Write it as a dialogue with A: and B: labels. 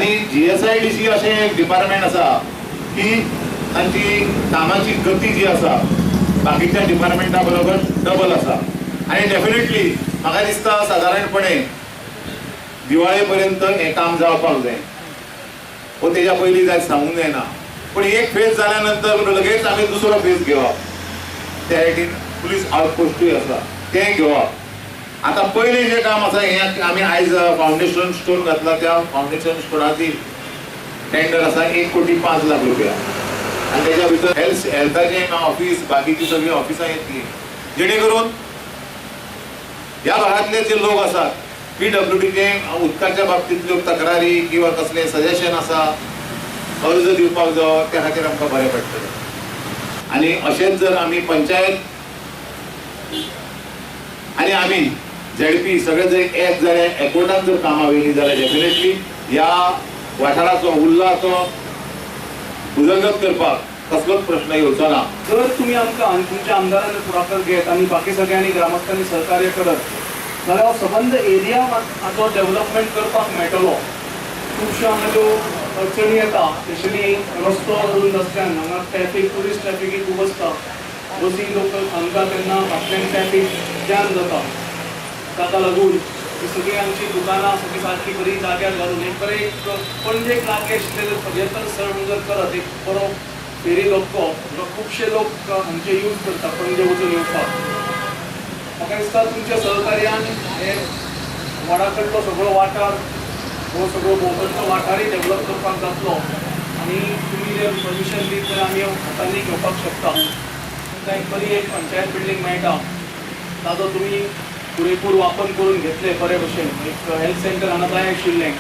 A: आणि GSIDC असे एक डिपार्टमेंट असा की तांची कामाची गती जी असा बाकीच्या डिपार्टमेंटा बरोबर डबल असा आणि डेफिनेटली म्हाका दिसता साधारणपणे दिवाळे पर्यंत हे काम जावपाक जाय व तेच्या पयलीं जाय सांगूंक जायना पण एक फेज जाल्यानंतर लगेच आमी दुसरो फेज घेवप त्या सायडीन पुलीस आउटपोस्टूय आसा तें घेवप आता पयलें जें काम आसा हें आमी आयज फाउंडेशन स्टोन घातला त्या फाउंडेशन स्टोनाची टेंडर आसा 1,05,00,000 रुपया आणि त्याच्या भितर हेल्थाचें ऑफिस बाकीची सगळी ऑफिसां येतली जेणे करून ह्या भागातले जे लोक आसात PWDचे उदकाच्या बाबतींतल्यो तक्रारी किंवा कसले सजेशन आसा अर्ज दिवपाक जावो त्या खातीर आमकां बरें पडटलें आनी अशेंच जर आमी पंचायत आनी आमी ZP सगळे जर एक जाल्यार एकवटान जर कामां वयली जाल्यार डेफिनेटली ह्या वाठाराचो उल्लाचो उदरगत करपाक कसलोच प्रश्न येवचो ना.
B: जर तुम्ही आमकां आनी तुमच्या आमदारांनी पुढाकार घेत आनी बाकी सगळ्यांनी ग्रामस्थांनी सहकार्य करत जाल्यार सबंद एरिया हाचो डेव्हलपमेंट करपाक मेळटलो. खुबश्यो हांगा ज्यो अडचणी येता स्पेशली रस्तो अरुंद आसल्यान हांगा ट्रॅफिक ट्युरिस्ट ट्रॅफिकूय खूब आसता. बसी लोक हांगा तेन्ना फाटल्यान ट्रॅफिक जॅम जाता. ताका लागून ही सगळीं आमची दुकानां सगळीं सारकी बरी जाग्यार घालून एक बरें एक पणजेक लागीं आशिल्लें पर्यटन स्थळ जर करत एक बरो फेरी लोको खुबशे लोक हांचे यूज करता पणजे वचून येवपाक. म्हाका दिसता तुमच्या सहकार्यान हे वाडा कडलो सगळो वाठार हो सगळो भोंवतणचो वाठारय डेव्हलप करपाक जातलो आनी तुमी जर परमिशन दीत जाल्यार आमी हातांनी घेवपाक शकता. तुमकां एक बरी एक पंचायत बिल्डींग मेळटा ताजो तुमी पुरेपूर वापर करून घेतले बरे भशेन. एक हेल्थ सेंटर हांगा जाय आशिल्लें